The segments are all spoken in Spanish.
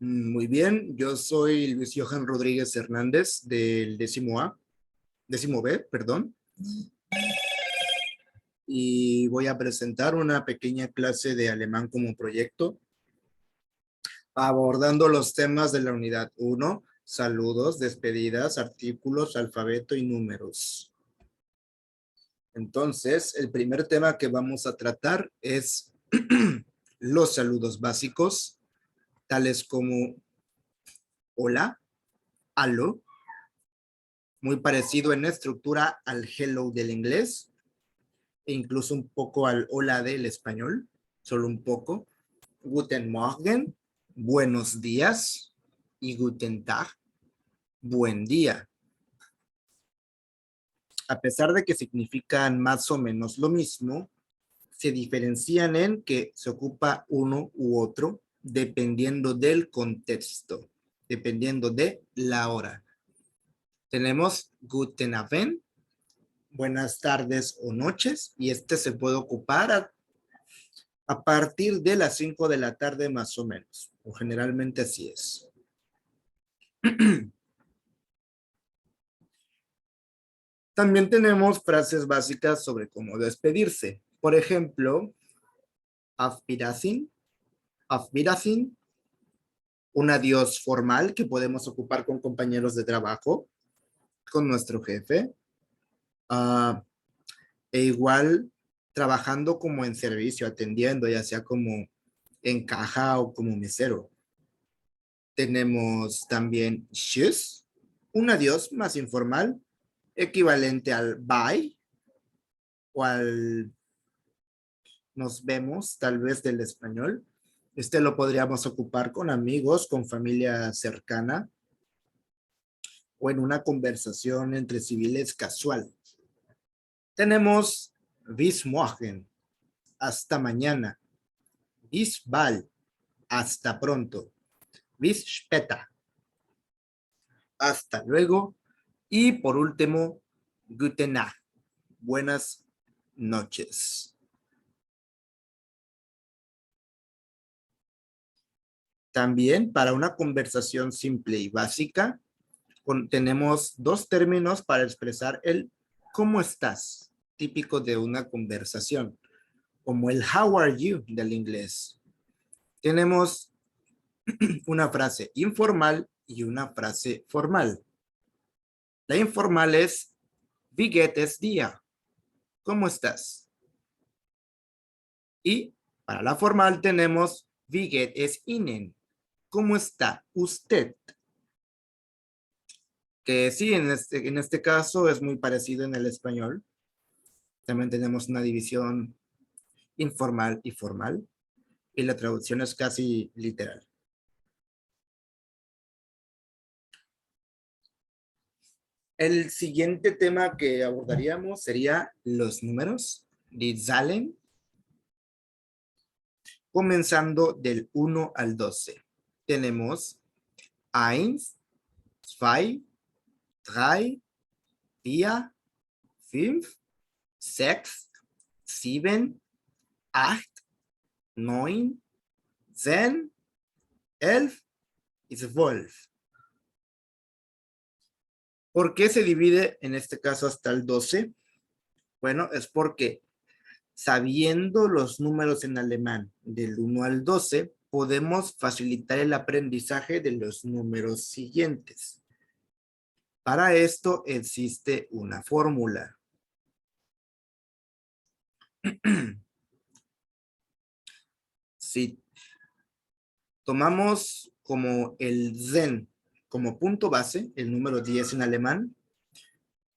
Muy bien, yo soy Luis Johan Rodríguez Hernández del décimo B, perdón, y voy a presentar una pequeña clase de alemán como proyecto, abordando los temas de la unidad 1, saludos, despedidas, artículos, alfabeto y números. Entonces, el primer tema que vamos a tratar es los saludos básicos, tales como hola, aló, muy parecido en estructura al hello del inglés e incluso un poco al hola del español, solo un poco. Guten Morgen, buenos días, y Guten Tag, buen día. A pesar de que significan más o menos lo mismo, se diferencian en que se ocupa uno u otro dependiendo del contexto, dependiendo de la hora. Tenemos Guten Abend, buenas tardes o noches, y este se puede ocupar a partir de las 5 de la tarde más o menos, o generalmente así es. También tenemos frases básicas sobre cómo despedirse. Por ejemplo, auf Wiedersehen, un adiós formal que podemos ocupar con compañeros de trabajo, con nuestro jefe, e igual trabajando como en servicio, atendiendo, ya sea como en caja o como mesero. Tenemos también tschüss, un adiós más informal, equivalente al bye o al nos vemos, tal vez del español. Este lo podríamos ocupar con amigos, con familia cercana o en una conversación entre civiles casual. Tenemos bis morgen, hasta mañana. Bis bald, hasta pronto. Bis später, hasta luego. Y por último, gute Nacht, buenas noches. También para una conversación simple y básica, tenemos dos términos para expresar el ¿cómo estás? Típico de una conversación, como el how are you del inglés. Tenemos una frase informal y una frase formal. La informal es wie geht es dir? ¿Cómo estás? Y para la formal tenemos wie geht es Ihnen? ¿Cómo está usted? Que sí, en este caso es muy parecido en el español. También tenemos una división informal y formal, y la traducción es casi literal. El siguiente tema que abordaríamos sería los números, die Zahlen, comenzando del 1 al 12. Tenemos 1, 2, 3, 4, 5, 6, 7, 8, 9, 10, 11 y 12. ¿Por qué se divide en este caso hasta el 12? Bueno, es porque sabiendo los números en alemán del 1 al 12, podemos facilitar el aprendizaje de los números siguientes. Para esto existe una fórmula. Si tomamos como el Zen como punto base, el número 10 en alemán,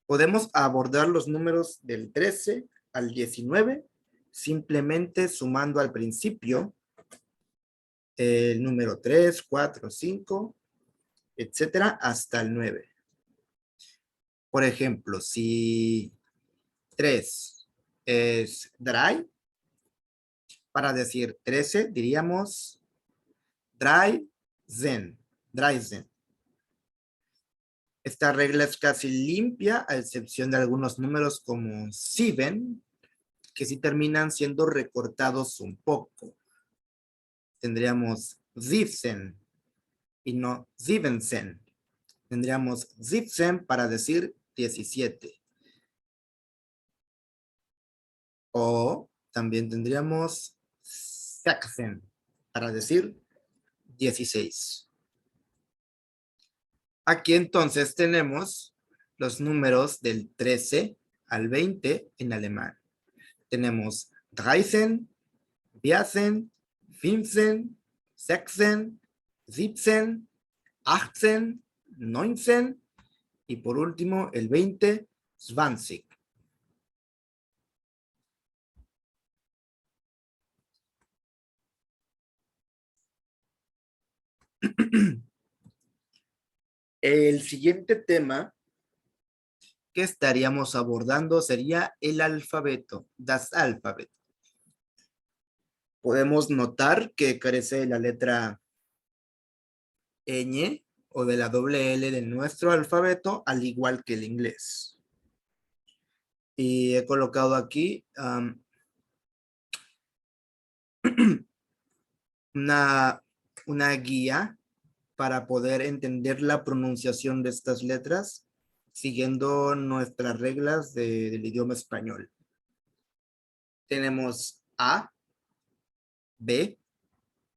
podemos abordar los números del 13 al 19 simplemente sumando al principio el número 3, 4, 5, etcétera, hasta el 9. Por ejemplo, si 3 es dry, para decir 13 diríamos dry zen, dry zen. Esta regla es casi limpia, a excepción de algunos números como 7, que sí terminan siendo recortados un poco. Tendríamos 17, y no 17. Tendríamos 17 para decir 17. O también tendríamos 16 para decir 16. Aquí entonces tenemos los números del 13 al 20 en alemán. Tenemos 13, 14, 15, 16, 17, 18, 19 y por último el 20, 20. El siguiente tema que estaríamos abordando sería el alfabeto, das Alphabet. Podemos notar que carece de la letra ñ o de la doble L de nuestro alfabeto, al igual que el inglés. Y he colocado aquí una guía para poder entender la pronunciación de estas letras siguiendo nuestras reglas del idioma español. Tenemos A, B,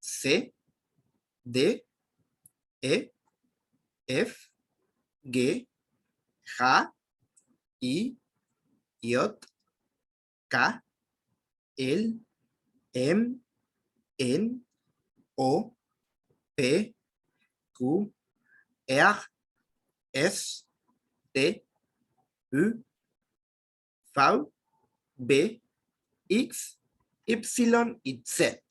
C, D, E, F, G, H, I, J, K, L, M, N, O, P, Q, R, S, T, U, V, B, X, Y y Z.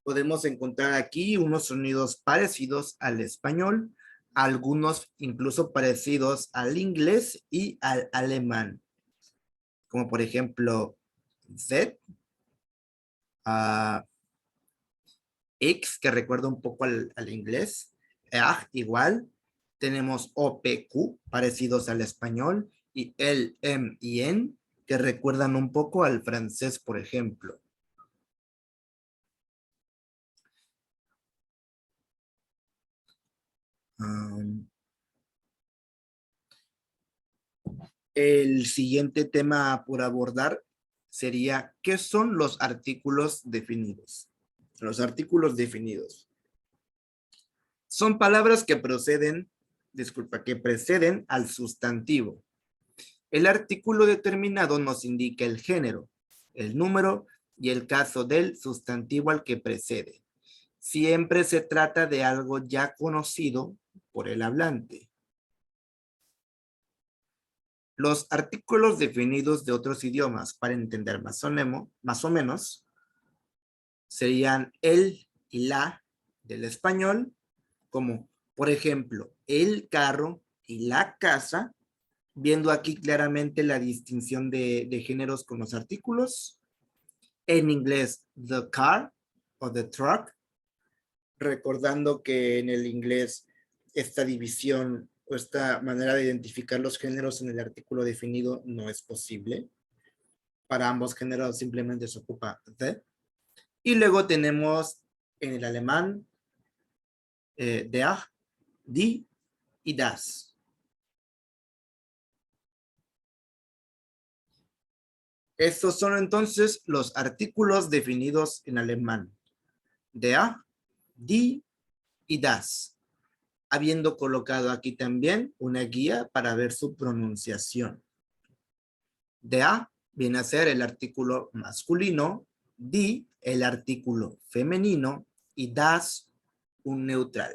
Podemos encontrar aquí unos sonidos parecidos al español, algunos incluso parecidos al inglés y al alemán, como por ejemplo Z, X, que recuerda un poco al inglés, R igual, tenemos O, P, Q, parecidos al español, y L, M y N, que recuerdan un poco al francés, por ejemplo. El siguiente tema por abordar sería, ¿qué son los artículos definidos? Los artículos definidos son palabras que que preceden al sustantivo. El artículo determinado nos indica el género, el número y el caso del sustantivo al que precede. Siempre se trata de algo ya conocido por el hablante. Los artículos definidos de otros idiomas, para entender más o menos, serían el y la del español, como por ejemplo, el carro y la casa, viendo aquí claramente la distinción de géneros con los artículos. En inglés, the car o the truck, recordando que en el inglés esta división o esta manera de identificar los géneros en el artículo definido no es posible. Para ambos géneros simplemente se ocupa the. Y luego tenemos en el alemán der, die y das. Estos son entonces los artículos definidos en alemán. Der, die y das. Habiendo colocado aquí también una guía para ver su pronunciación. Der viene a ser el artículo masculino, die el artículo femenino y das un neutral.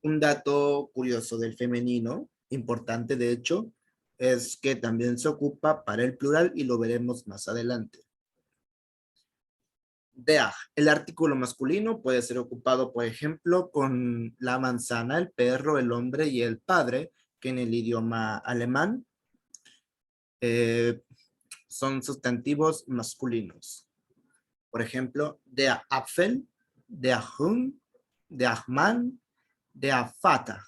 Un dato curioso del femenino, importante de hecho, es que también se ocupa para el plural y lo veremos más adelante. Der, el artículo masculino puede ser ocupado, por ejemplo, con la manzana, el perro, el hombre y el padre, que en el idioma alemán son sustantivos masculinos. Por ejemplo, der Apfel, der Hund, der Mann, der Vater.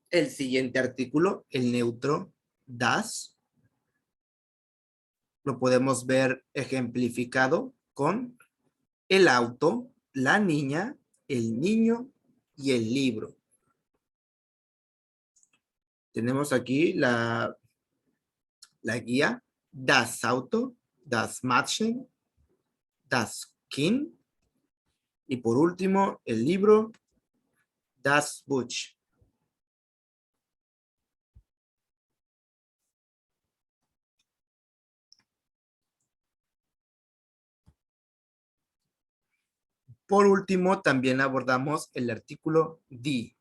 El siguiente artículo, el neutro, das, Lo podemos ver ejemplificado con el auto, la niña, el niño y el libro. Tenemos aquí la guía, das Auto, das Mädchen, das Kind, y por último, el libro, das Buch. Por último, también abordamos el artículo die,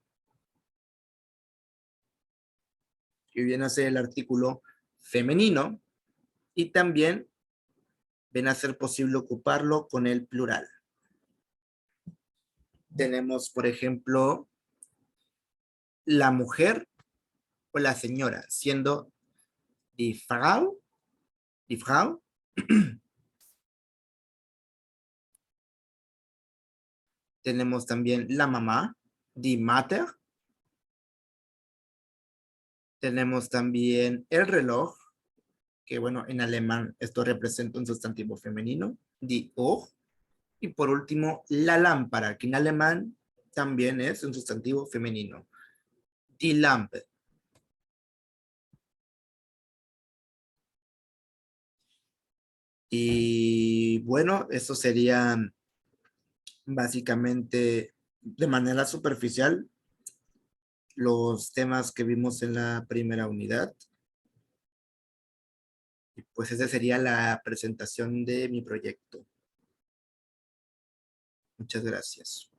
que viene a ser el artículo femenino, y también viene a ser posible ocuparlo con el plural. Tenemos, por ejemplo, la mujer o la señora, siendo die Frau, die Frau. Tenemos también la mamá, die Mutter. Tenemos también el reloj, que bueno, en alemán esto representa un sustantivo femenino, die Uhr. Y por último, la lámpara, que en alemán también es un sustantivo femenino, die Lampe. Y bueno, eso sería básicamente de manera superficial los temas que vimos en la primera unidad. Y pues esa sería la presentación de mi proyecto. Muchas gracias.